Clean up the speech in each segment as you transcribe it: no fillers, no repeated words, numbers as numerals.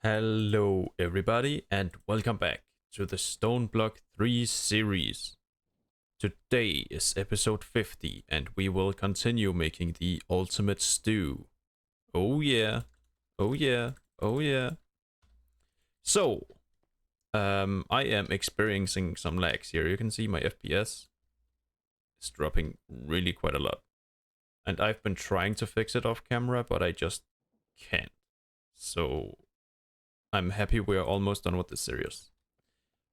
Hello everybody and welcome back to the StoneBlock 3 series. Today is episode 50 and we will continue making the ultimate stew. Oh yeah, oh yeah, oh yeah. So, I am experiencing some lags here. You can see my FPS is dropping really quite a lot. And I've been trying to fix it off camera, but I just can't. So I'm happy we're almost done with this series.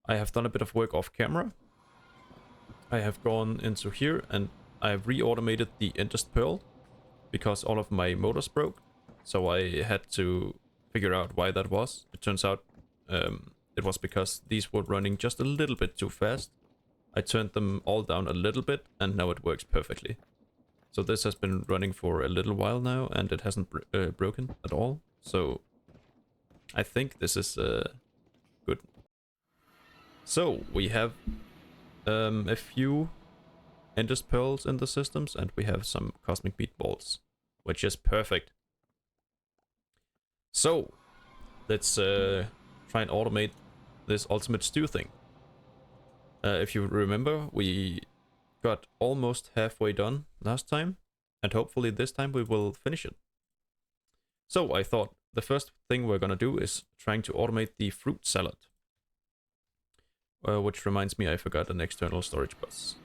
I have done a bit of work off camera. I have gone into here and I have re-automated the Endest Pearl because all of my motors broke. So I had to figure out why that was. It turns out it was because these were running just a little bit too fast. I turned them all down a little bit and now it works perfectly. So this has been running for a little while now and it hasn't broken at all. So I think this is good. So we have a few Endest Pearls in the systems and we have some Cosmic Meatballs, which is perfect. So let's try and automate this ultimate stew thing. If you remember, we got almost halfway done last time, and hopefully this time we will finish it. So I thought the first thing we're gonna do is trying to automate the fruit salad. Which reminds me I forgot an external storage bus.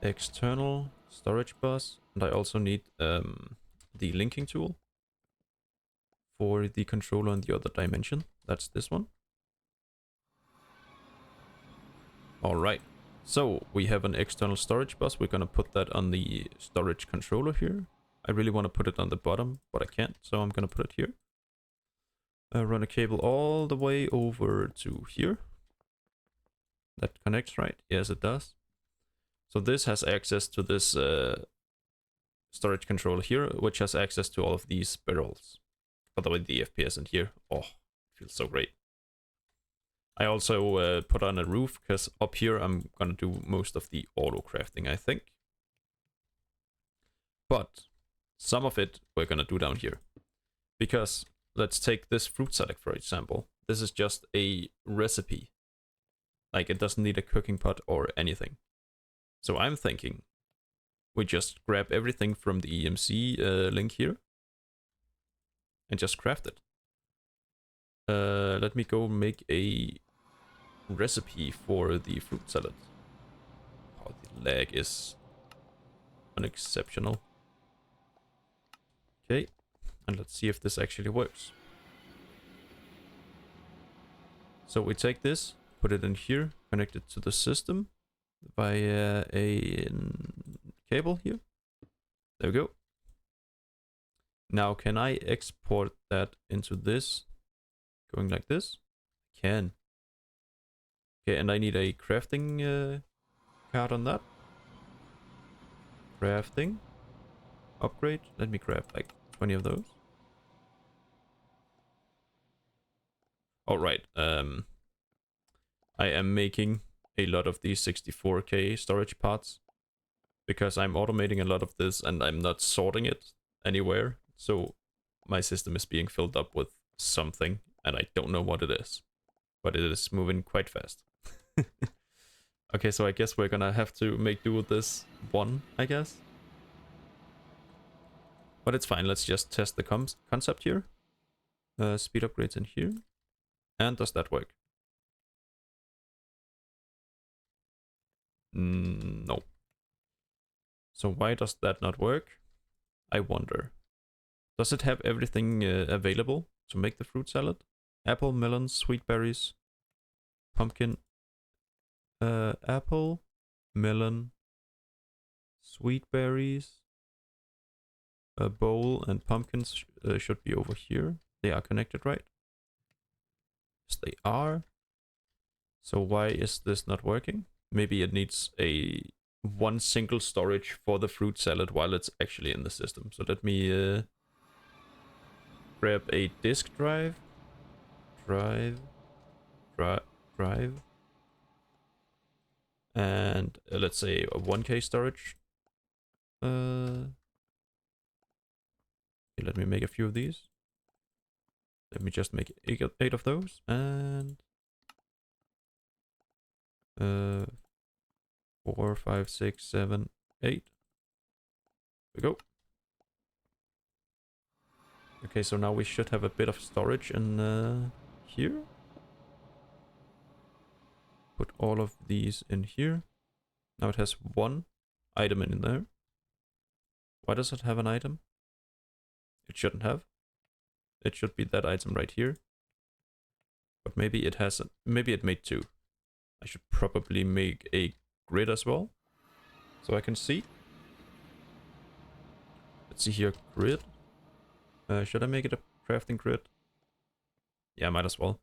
External storage bus, and I also need the linking tool for the controller in the other dimension. That's this one. Alright, so we have an external storage bus. We're gonna put that on the storage controller here. I really want to put it on the bottom, but I can't, so I'm gonna put it here. Run a cable all the way over to here. That connects, right? Yes, it does. So this has access to this storage controller here, which has access to all of these barrels. By the way, the FPS in here, oh, feels so great. I also put on a roof, because up here I'm gonna do most of the auto crafting, I think. But some of it we're gonna do down here. Because let's take this fruit salad, for example. This is just a recipe. Like, it doesn't need a cooking pot or anything. So I'm thinking we just grab everything from the EMC link here and just craft it. Let me go make a recipe for the fruit salad. Oh, the lag is unexceptional. Okay, and let's see if this actually works. So we take this, put it in here, connect it to the system via a cable here. There we go. Now can I export that into this? Going like this? I can. Okay, and I need a crafting card on that. Crafting. Upgrade. Let me grab like 20 of those. Alright, I am making a lot of these 64K storage pods because I'm automating a lot of this and I'm not sorting it anywhere. So my system is being filled up with something and I don't know what it is, but it is moving quite fast. Okay, so I guess we're gonna have to make do with this one, I guess. But it's fine, let's just test the concept here. Speed upgrades in here. And does that work? No. So why does that not work? I wonder. Does it have everything available to make the fruit salad? Apple, melon, sweet berries, pumpkin. Apple, melon, sweet berries, a bowl, and pumpkins should be over here. They are connected, right? Yes, they are. So why is this not working? Maybe it needs one single storage for the fruit salad while it's actually in the system. So let me grab a disk drive. Drive. And let's say a 1K storage. Okay, let me make a few of these. Let me just make eight of those, and 4, 5, 6, 7, 8. There we go. Okay, so now we should have a bit of storage in here. Put all of these in here. Now it has one item in there. Why does it have an item? It shouldn't have. It should be that item right here. But maybe it has, maybe it made two. I should probably make a grid as well, so I can see. Let's see here, grid. Should I make it a crafting grid? Yeah, might as well.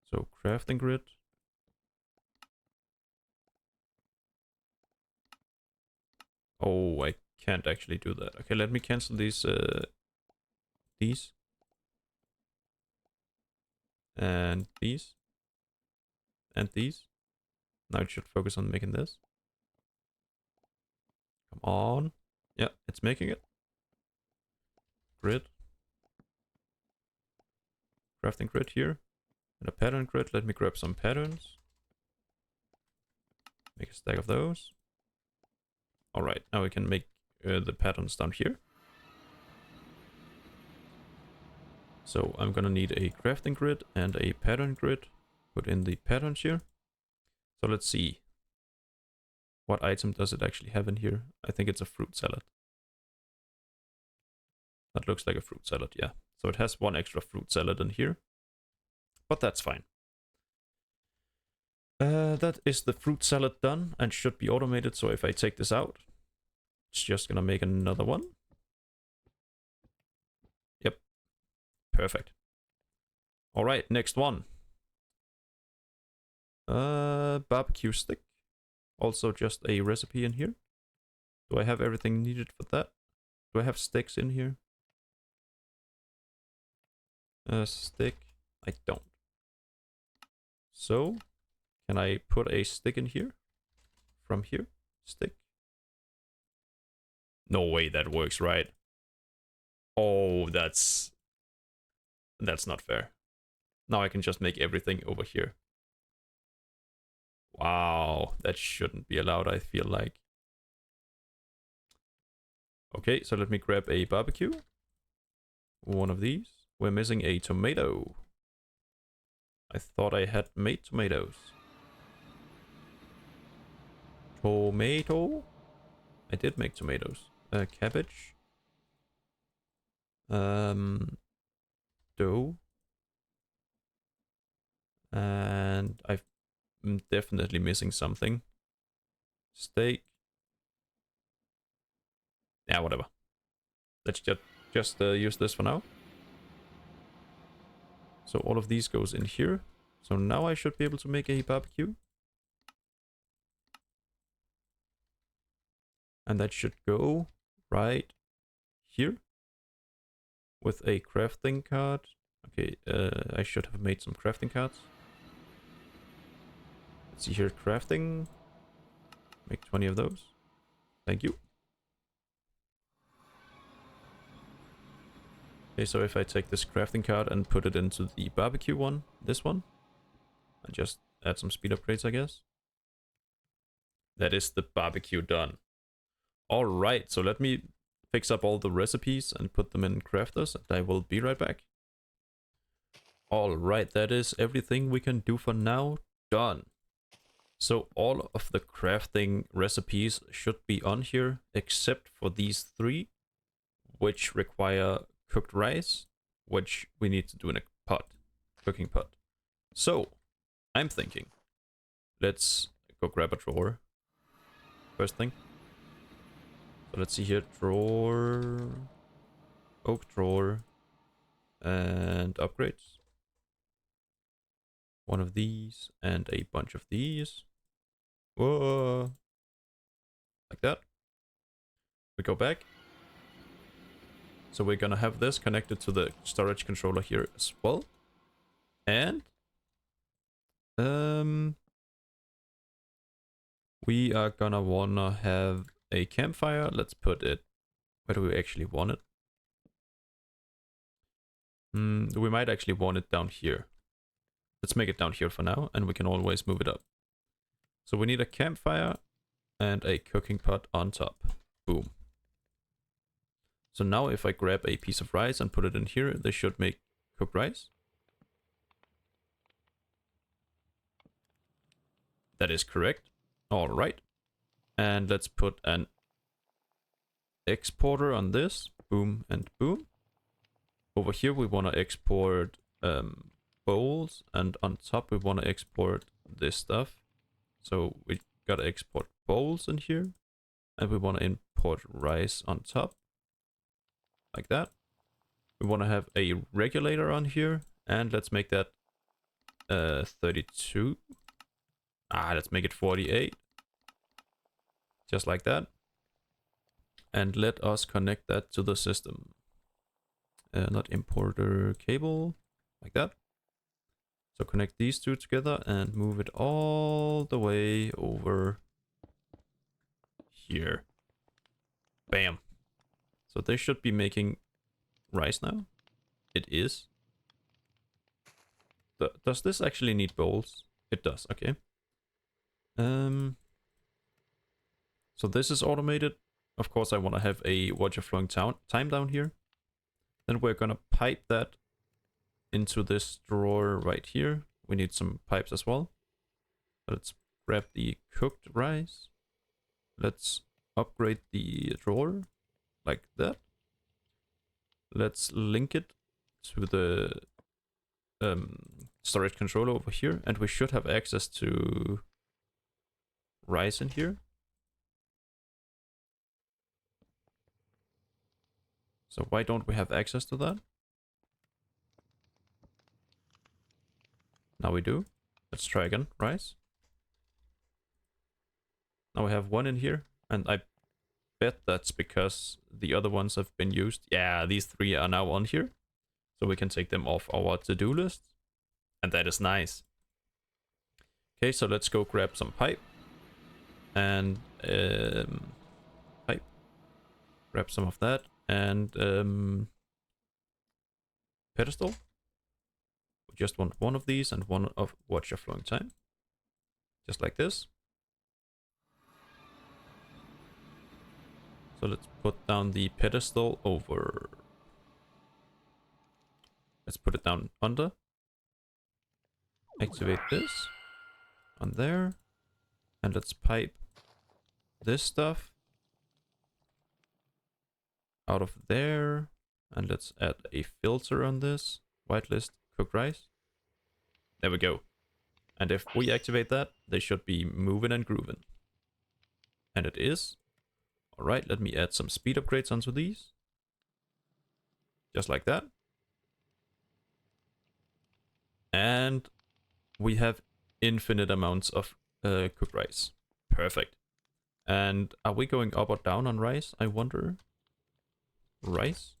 So crafting grid. Oh, I can't actually do that. Okay, let me cancel these. And these. And these. Now it should focus on making this. Come on. Yeah, it's making it. Grid. Crafting grid here. And a pattern grid. Let me grab some patterns. Make a stack of those. Alright, now we can make the patterns down here. So I'm gonna need a crafting grid and a pattern grid. Put in the patterns here. So let's see. What item does it actually have in here? I think it's a fruit salad. That looks like a fruit salad, yeah. So it has one extra fruit salad in here. But that's fine. That is the fruit salad done and should be automated. So if I take this out, it's just gonna make another one. Yep. Perfect. All right, next one. Barbecue stick. Also just a recipe in here. Do I have everything needed for that? Do I have sticks in here? Stick. I don't. So, can I put a stick in here? From here? Stick. No way that works, right? Oh, that's not fair. Now I can just make everything over here. Wow, that shouldn't be allowed, I feel like. Okay, so let me grab a barbecue. One of these. We're missing a tomato. I thought I had made tomatoes. Tomato? I did make tomatoes. Cabbage. Dough. And I'm definitely missing something. Steak. Yeah, whatever. Let's just use this for now. So all of these goes in here. So now I should be able to make a barbecue. And that should go right here. With a crafting card. Okay, I should have made some crafting cards. Let's see here, crafting. Make 20 of those. Thank you. Okay, so if I take this crafting card and put it into the barbecue one, this one, and just add some speed upgrades, I guess. That is the barbecue done. Alright, so let me fix up all the recipes and put them in crafters, and I will be right back. Alright, that is everything we can do for now. Done. So all of the crafting recipes should be on here, except for these three, which require cooked rice, which we need to do in a pot, cooking pot. So, I'm thinking, let's go grab a drawer. First thing. So let's see here, drawer, oak drawer, and upgrades. One of these and a bunch of these. Whoa. Like that. We go back. So we're gonna have this connected to the storage controller here as well. And we are gonna wanna have a campfire. Let's put it, where do we actually want it? We might actually want it down here. Let's make it down here for now, and we can always move it up. So we need a campfire and a cooking pot on top. Boom. So now if I grab a piece of rice and put it in here, they should make cooked rice. That is correct. All right. And let's put an exporter on this. Boom and boom. Over here we want to export bowls, and on top we want to export this stuff. So we gotta export bowls in here, and we want to import rice on top, like that. We want to have a regulator on here, and let's make that 32. Let's make it 48, just like that. And let us connect that to the system. Not importer cable, like that. So connect these two together and move it all the way over here. Bam. So they should be making rice now. It is. Does this actually need bowls? It does, okay. So this is automated. Of course I want to have a water flowing time down here. Then we're gonna pipe that into this drawer right here. We need some pipes as well. Let's grab the cooked rice. Let's upgrade the drawer like that. Let's link it to the storage controller over here, and we should have access to rice in here. So why don't we have access to that? Now we do. Let's try again. Rice. Now we have one in here, and I bet that's because the other ones have been used. Yeah, these three are now on here. So we can take them off our to-do list. And that is nice. Okay, so let's go grab some pipe. And pipe. Grab some of that. And pedestal. We just want one of these and one of watch your flowing time. Just like this. So let's put down the pedestal over. Let's put it down under. Activate this on there. And let's pipe this stuff out of there, and let's add a filter on this. Whitelist cook rice. There we go. And if we activate that, they should be moving and grooving. And it is. Alright, let me add some speed upgrades onto these. Just like that. And we have infinite amounts of cooked rice. Perfect. And are we going up or down on rice, I wonder? Rice?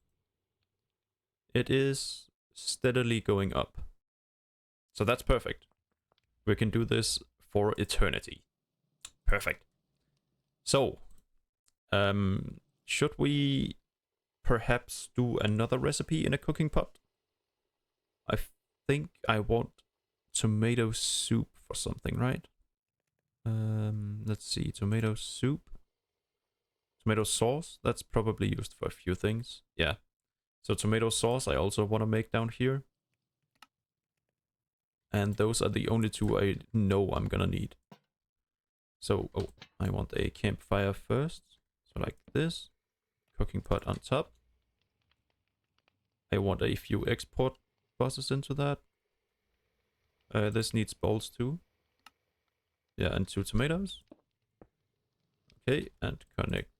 It is steadily going up. So that's perfect. We can do this for eternity. Perfect. So, should we perhaps do another recipe in a cooking pot? I think I want tomato soup for something, right? Let's see, tomato soup. Tomato sauce, that's probably used for a few things. Yeah. So tomato sauce I also want to make down here. And those are the only two I know I'm gonna need. So, oh, I want a campfire first. So like this. Cooking pot on top. I want a few export buses into that. This needs bowls too. Yeah, and 2 tomatoes. Okay, and connect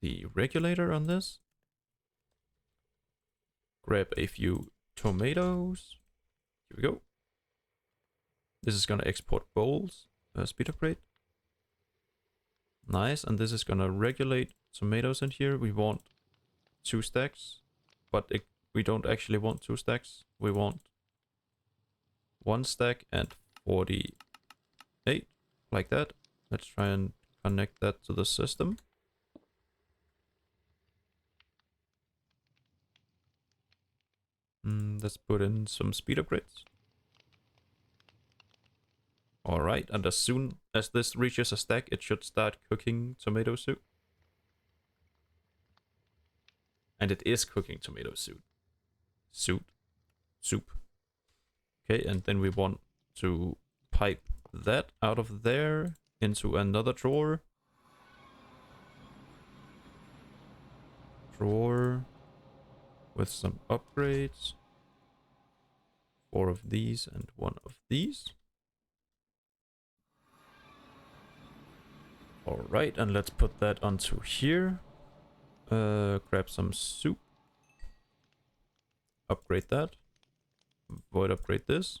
the regulator on this. Grab a few tomatoes. Here we go. This is gonna export bowls. Speed upgrade. Nice, and this is gonna regulate tomatoes in here. We want 2 stacks, but we don't actually want 2 stacks. We want 1 stack and 48, like that. Let's try and connect that to the system. Let's put in some speed upgrades. Alright, and as soon as this reaches a stack, it should start cooking tomato soup. And it is cooking tomato soup. Soup. Okay, and then we want to pipe that out of there into another drawer. Drawer with some upgrades. 4 of these and 1 of these. Alright, and let's put that onto here. Grab some soup. Upgrade that. Void upgrade this.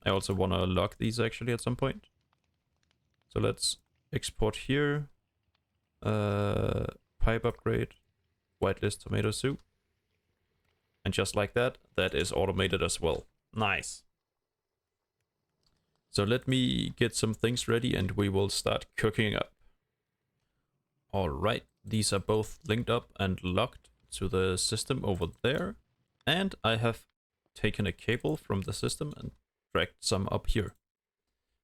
I also want to lock these actually at some point. So let's export here. Pipe upgrade. Whitelist tomato soup. And just like that, that is automated as well. Nice. So let me get some things ready and we will start cooking up. Alright, these are both linked up and locked to the system over there. And I have taken a cable from the system and dragged some up here.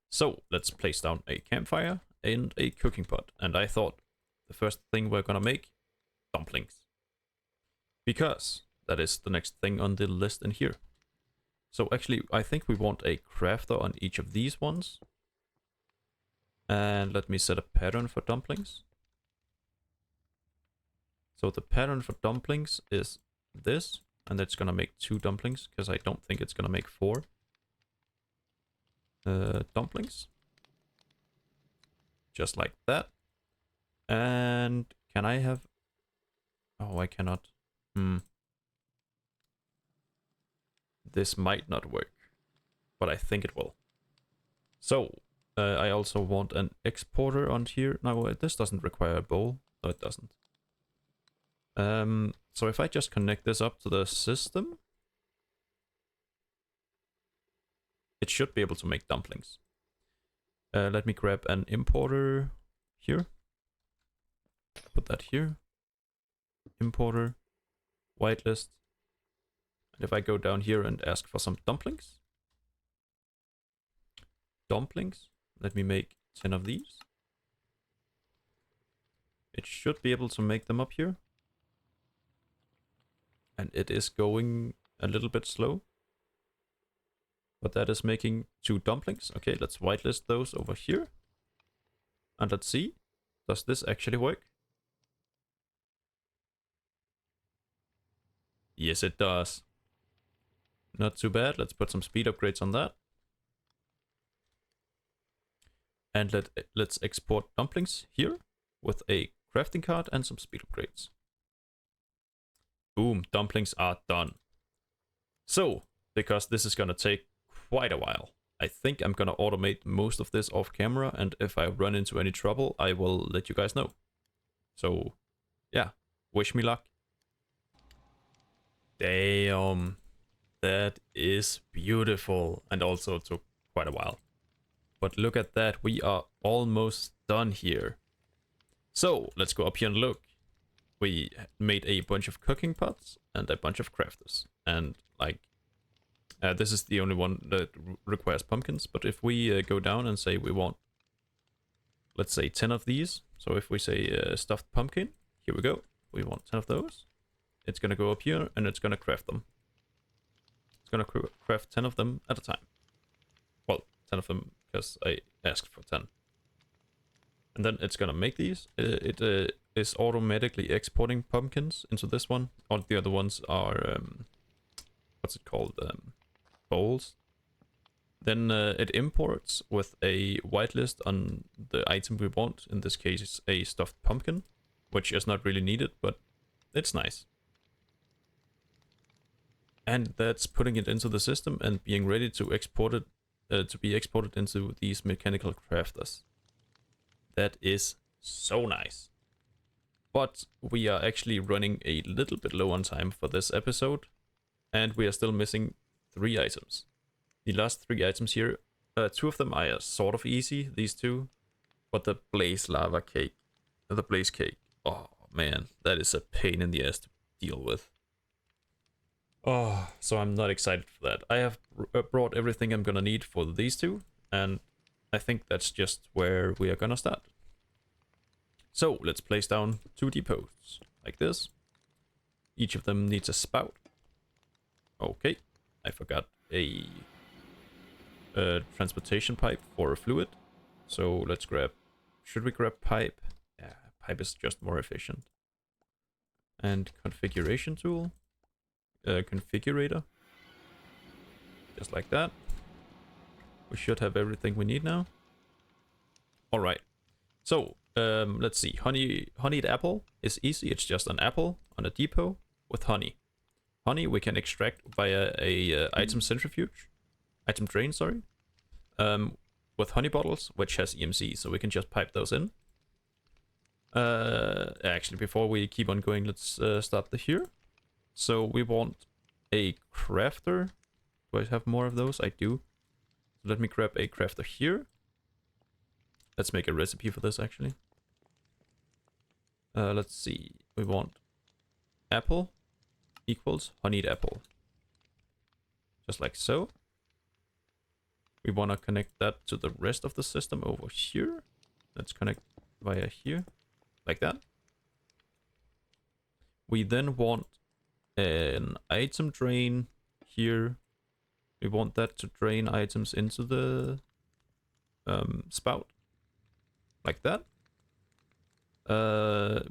So let's place down a campfire and a cooking pot. And I thought the first thing we're gonna make, dumplings. Because that is the next thing on the list in here. So actually, I think we want a crafter on each of these ones. And let me set a pattern for dumplings. So the pattern for dumplings is this, and that's gonna make 2 dumplings, because I don't think it's gonna make 4. Dumplings. Just like that. And can I have... Oh, I cannot. This might not work, but I think it will. So, I also want an exporter on here. No, this doesn't require a bowl. No, it doesn't. So if I just connect this up to the system, it should be able to make dumplings. Let me grab an importer here. Put that here. Importer. Whitelist. And if I go down here and ask for some dumplings. Let me make 10 of these. It should be able to make them up here. And it is going a little bit slow. But that is making 2 dumplings. Okay, let's whitelist those over here. And let's see. Does this actually work? Yes, it does. Not too bad. Let's put some speed upgrades on that. And let's export dumplings here with a crafting card and some speed upgrades. Boom, dumplings are done. So, because this is gonna take quite a while, I think I'm gonna automate most of this off camera, and if I run into any trouble, I will let you guys know. So, yeah, wish me luck. Damn, that is beautiful, and also took quite a while. But look at that, we are almost done here. So, let's go up here and look. We made a bunch of cooking pots and a bunch of crafters. And like, this is the only one that requires pumpkins. But if we go down and say we want, let's say 10 of these. So if we say stuffed pumpkin, here we go. We want 10 of those. It's going to go up here and it's going to craft them. It's going to craft 10 of them at a time. Well, 10 of them because I asked for 10. And then it's going to make these. It is automatically exporting pumpkins into this one. All the other ones are, what's it called? Bowls. Then it imports with a whitelist on the item we want. In this case, it's a stuffed pumpkin, which is not really needed, but it's nice. And that's putting it into the system and being ready to export it, to be exported into these mechanical crafters. That is so nice. But we are actually running a little bit low on time for this episode, and we are still missing 3 items. The last 3 items here, 2 of them are sort of easy, these 2, but the blaze cake, oh man, that is a pain in the ass to deal with. Oh, so I'm not excited for that. I have brought everything I'm gonna need for these two, and I think that's just where we are gonna start. So let's place down 2 depots, like this. Each of them needs a spout. Okay, I forgot a transportation pipe for a fluid. So let's grab, should we grab pipe? Yeah, pipe is just more efficient. And configuration tool, configurator, just like that. We should have everything we need now. All right. So let's see. Honeyed apple is easy. It's just an apple on a depot with honey. Honey we can extract via a item centrifuge, item drain, sorry. With honey bottles, which has EMC, so we can just pipe those in. Actually, before we keep on going, let's start here. So we want a crafter. Do I have more of those? I do. So let me grab a crafter here. Let's make a recipe for this, actually. Let's see. We want apple equals honeyed apple. Just like so. We want to connect that to the rest of the system over here. Let's connect via here. Like that. We then want an item drain here. We want that to drain items into the spout. Like that.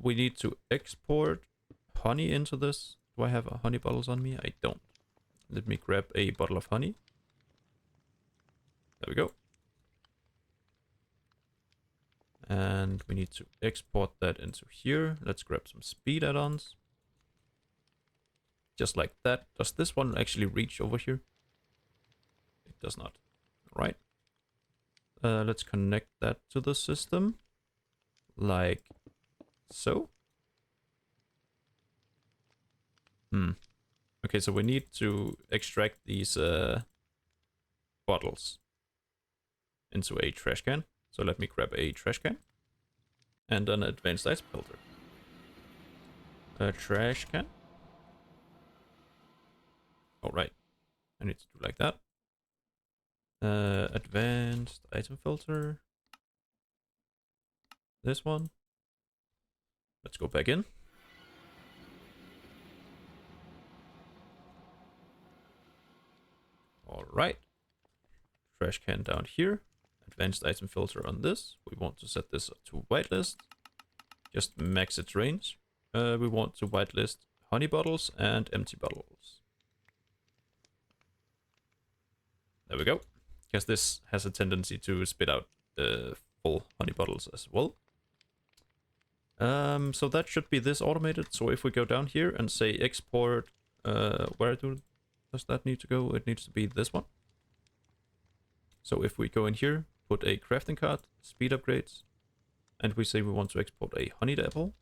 We need to export honey into this. Do I have honey bottles on me? I don't. Let me grab a bottle of honey. There we go. And we need to export that into here. Let's grab some speed add-ons. Just like that. Does this one actually reach over here? It does not. All right. Let's connect that to the system. Like so. Okay, so we need to extract these bottles into a trash can. So let me grab a trash can and an advanced ice filter. A trash can. All right, I need to do like that. Advanced item filter. This one. Let's go back in. All right. Trash can down here. Advanced item filter on this. We want to set this to whitelist. Just max its range. We want to whitelist honey bottles and empty bottles. There we go. Because this has a tendency to spit out full honey bottles as well. So that should be this automated. So if we go down here and say export, where does that need to go? It needs to be this one. So if we go in here, put a crafting card, speed upgrades, and we say we want to export a honeyed apple.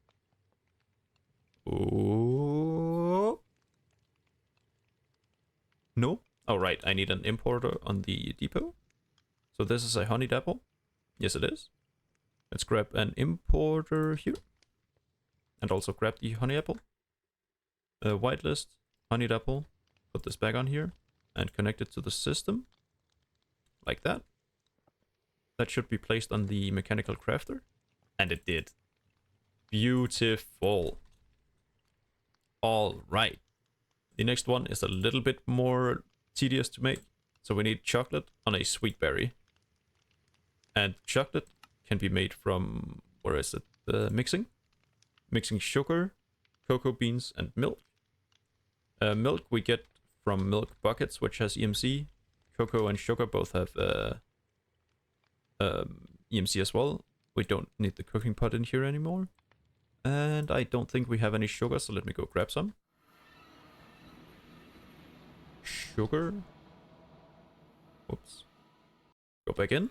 Oh. No. All right, I need an importer on the depot. So this is a honeyed apple. Yes, it is. Let's grab an importer here. And also grab the honey apple. Whitelist, honeyed apple. Put this back on here. And connect it to the system. Like that. That should be placed on the mechanical crafter. And it did. Beautiful. All right. The next one is a little bit more tedious to make. So we need chocolate on a sweet berry. And chocolate can be made from, where is it? Mixing. Mixing sugar, cocoa beans, and milk. Milk we get from milk buckets, which has EMC. Cocoa and sugar both have EMC as well. We don't need the cooking pot in here anymore. And I don't think we have any sugar, so let me go grab some. Sugar. Whoops. Go back in.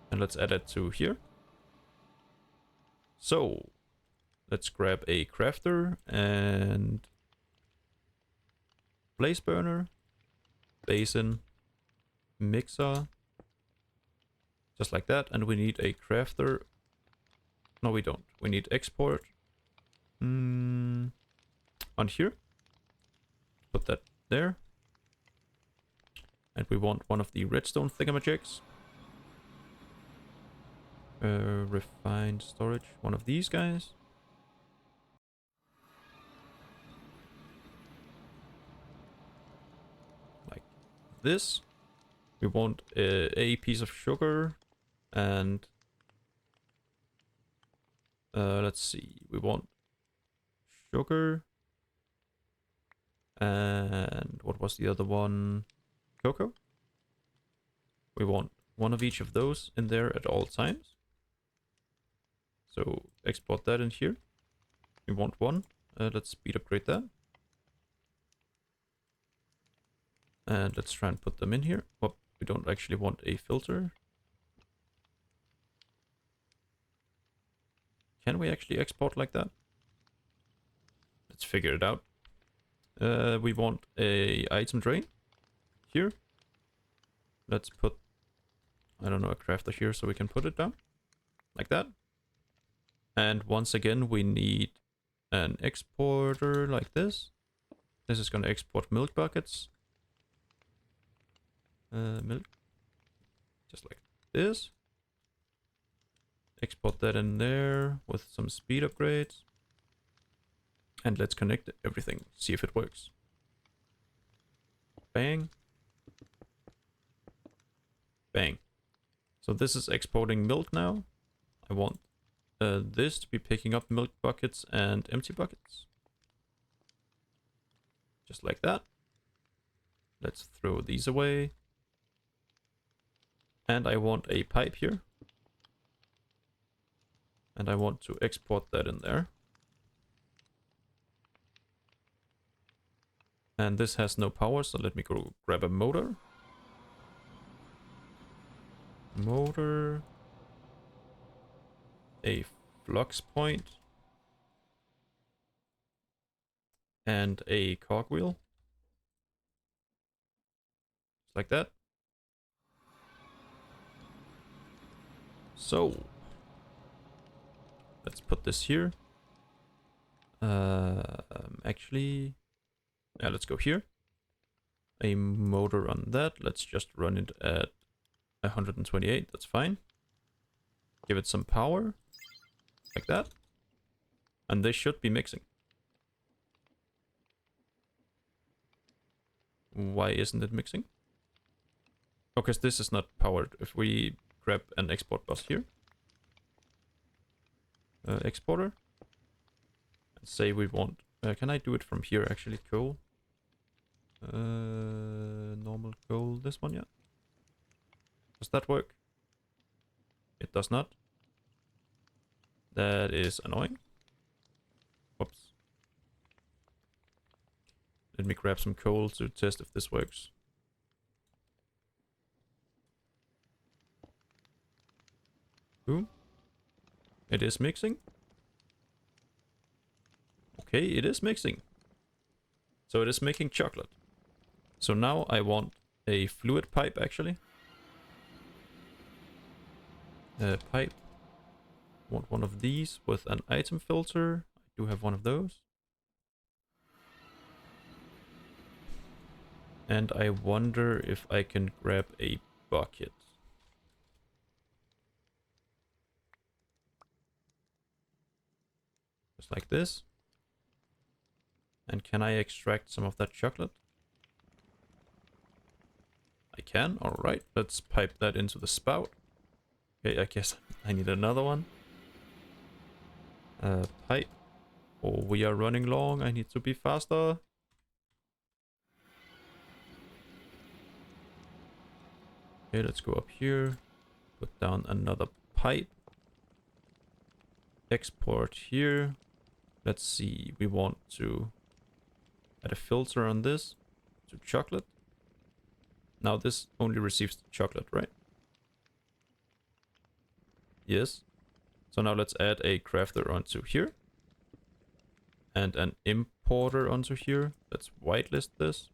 And let's add it to here. So, let's grab a crafter and blaze burner, basin, mixer, just like that. And we need a crafter. No, we don't. We need export. on here. Put that there. And we want one of the redstone thingamajigs. Refined storage, one of these guys. Like this. We want a piece of sugar and let's see, we want sugar and what was the other one? Cocoa. We want one of each of those in there at all times. So export that in here. We want one. Let's speed upgrade that. And let's try and put them in here. Oh, we don't actually want a filter. Can we actually export like that? Let's figure it out. We want a item drain here. Let's put, I don't know, a crafter here so we can put it down like that. And once again, we need an exporter like this. This is going to export milk buckets. Milk. Just like this. Export that in there with some speed upgrades. And let's connect everything. See if it works. Bang. Bang. So this is exporting milk now. I want this to be picking up milk buckets and empty buckets. Just like that. Let's throw these away. And I want a pipe here. And I want to export that in there. And this has no power, so let me go grab a motor. Motor. A flux point. And a cogwheel. Just like that. So, let's put this here. Actually, yeah, let's go here. A motor on that. Let's just run it at 128. That's fine. Give it some power. Like that. And they should be mixing. Why isn't it mixing? Oh, because this is not powered. If we grab an export bus here. Exporter. And say we want... can I do it from here actually? Coal. Normal coal. This one, yeah. Does that work? It does not. That is annoying. Whoops. Let me grab some coal to test if this works. Boom. It is mixing. Okay, it is mixing. So it is making chocolate. So now I want a fluid pipe actually. Pipe. Want one of these with an item filter. I do have one of those. And I wonder if I can grab a bucket. Just like this. And can I extract some of that chocolate? I can. Alright, let's pipe that into the spout. Okay, I guess I need another one. Pipe. Oh, we are running long. I need to be faster. Okay, let's go up here. Put down another pipe. Export here. Let's see. We want to add a filter on this to chocolate. Now this only receives chocolate, right? Yes. So now let's add a crafter onto here. And an importer onto here. Let's whitelist this.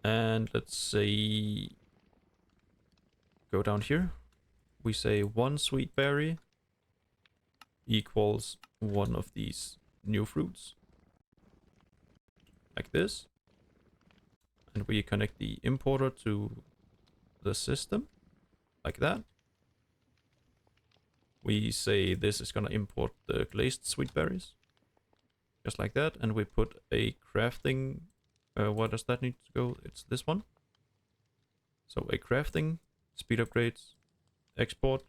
And let's say... go down here. We say one sweet berry equals one of these new fruits. Like this. And we connect the importer to the system. Like that. We say this is gonna import the glazed sweet berries. Just like that. And we put a crafting... where does that need to go? It's this one. So a crafting, speed upgrades, export.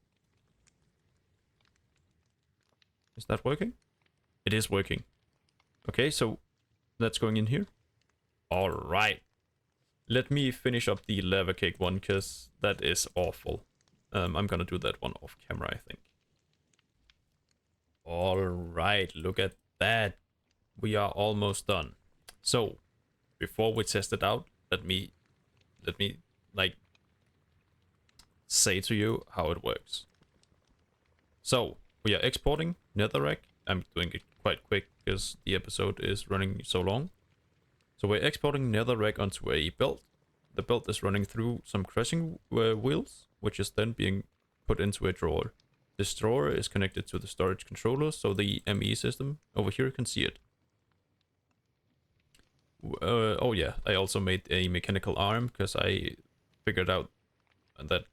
Is that working? It is working. Okay, so that's going in here. Alright. Let me finish up the lava cake one, because that is awful. I'm gonna do that one off camera, I think. Alright, look at that. We are almost done. So, before we test it out, let me like say to you how it works. So, we are exporting netherrack. I'm doing it quite quick because the episode is running so long. So we're exporting netherrack onto a belt. The belt is running through some crushing wheels, which is then being put into a drawer. This drawer is connected to the storage controller, so the ME system over here can see it. Oh yeah, I also made a mechanical arm because I figured out that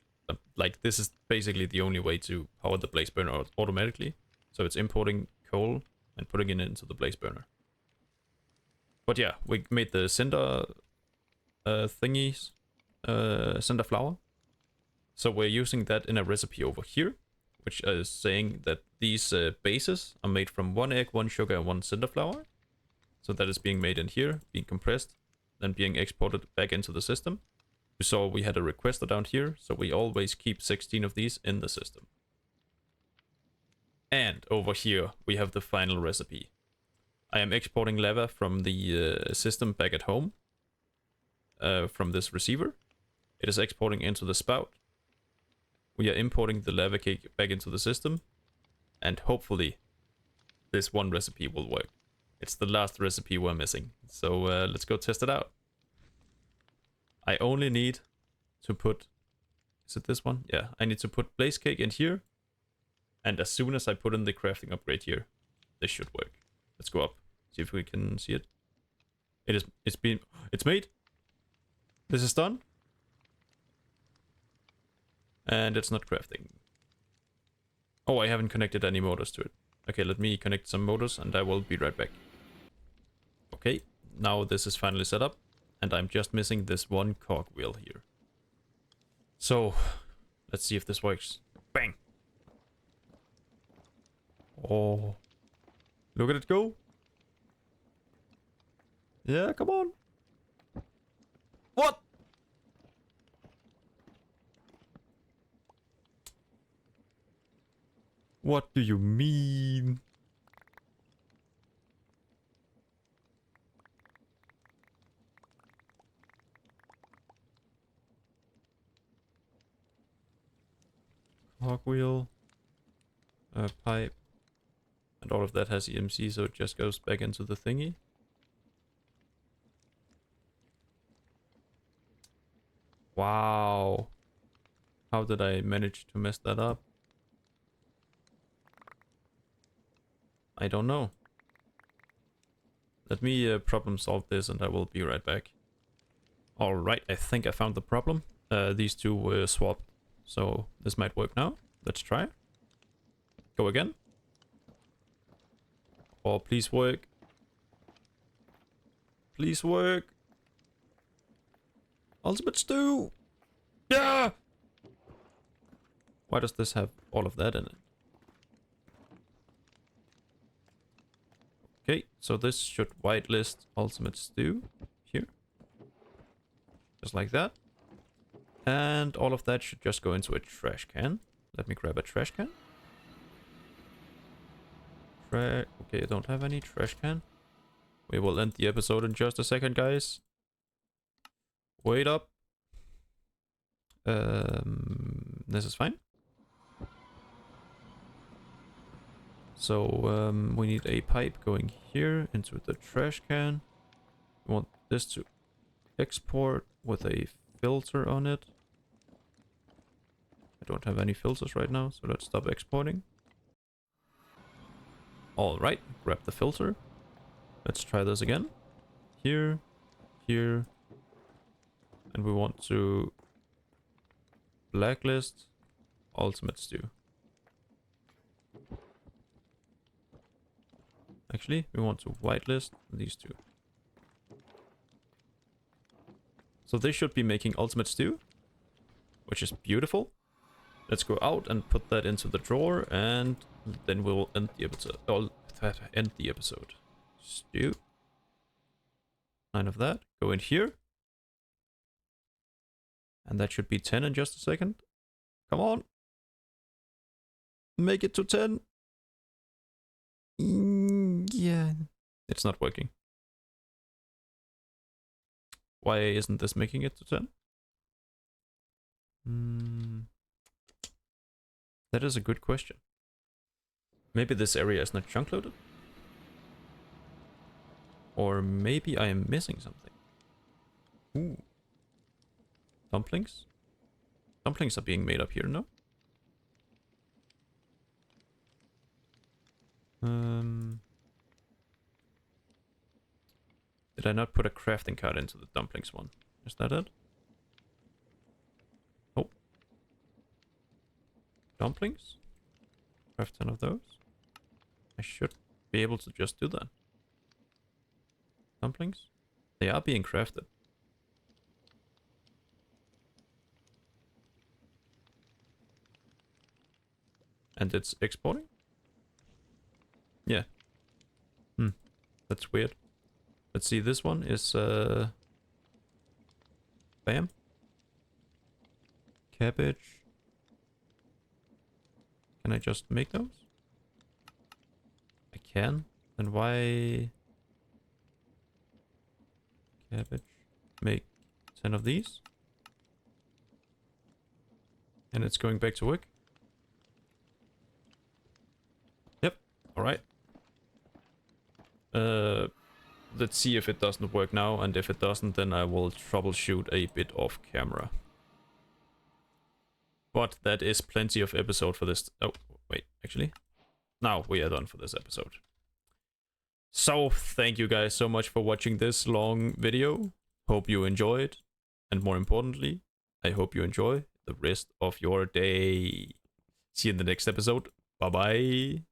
like this is basically the only way to power the blaze burner automatically. So it's importing coal and putting it into the blaze burner. But yeah, we made the cinder thingies, cinder flour. So we're using that in a recipe over here, which is saying that these bases are made from 1 egg, 1 sugar, and 1 cinder flour. So that is being made in here, being compressed, then being exported back into the system. You saw we had a requester down here, so we always keep 16 of these in the system. And over here, we have the final recipe. I am exporting lava from the system back at home, from this receiver. It is exporting into the spout. We are importing the lava cake back into the system, and hopefully this one recipe will work. It's the last recipe we're missing, so let's go test it out. I only need to put... Is it this one? Yeah, I need to put blaze cake in here, and as soon as I put in the crafting upgrade here, this should work. Let's go up, see if we can see it. It's made. This is done. And it's not crafting. Oh, I haven't connected any motors to it. Okay, let me connect some motors and I will be right back. Okay, now this is finally set up. And I'm just missing this one cogwheel here. So, let's see if this works. Bang! Oh, look at it go. Yeah, come on. What? What do you mean? Cogwheel. Pipe. And all of that has EMC, so it just goes back into the thingy. Wow. How did I manage to mess that up? I don't know. Let me problem solve this and I will be right back. Alright, I think I found the problem. These two were swapped, so this might work now. Let's try. Go again. Oh, please work. Please work. Ultimate stew. Yeah! Why does this have all of that in it? Okay, so this should whitelist ultimate stew here. Just like that. And all of that should just go into a trash can. Let me grab a trash can. Okay, I don't have any trash can. We will end the episode in just a second, guys. Wait up. This is fine. So we need a pipe going here into the trash can. We want this to export with a filter on it. I don't have any filters right now, so let's stop exporting. Alright, grab the filter. Let's try this again. Here, here. And we want to blacklist ultimate stew. Actually, we want to whitelist these two. So they should be making ultimate stew, which is beautiful. Let's go out and put that into the drawer, and then we'll end the episode. Oh, end the episode. Stew. 9 of that. Go in here. And that should be 10 in just a second. Come on. Make it to 10. Yeah. It's not working. Why isn't this making it to 10? That is a good question. Maybe this area is not chunk loaded? Or maybe I am missing something. Ooh. Dumplings? Dumplings are being made up here, no? Did I not put a crafting card into the dumplings one? Is that it? Oh. Dumplings? Craft 10 of those? I should be able to just do that. Dumplings? They are being crafted. And it's exporting? Yeah. That's weird. Let's see, this one is bam. Cabbage. Can I just make those? I can. Then why cabbage? Make 10 of these. And it's going back to work. Yep. Alright. Let's see if it doesn't work now, and if it doesn't, then I will troubleshoot a bit off camera. But that is plenty of episode for this. Oh, wait, actually. Now we are done for this episode. So, thank you guys so much for watching this long video. Hope you enjoyed. And more importantly, I hope you enjoy the rest of your day. See you in the next episode. Bye-bye.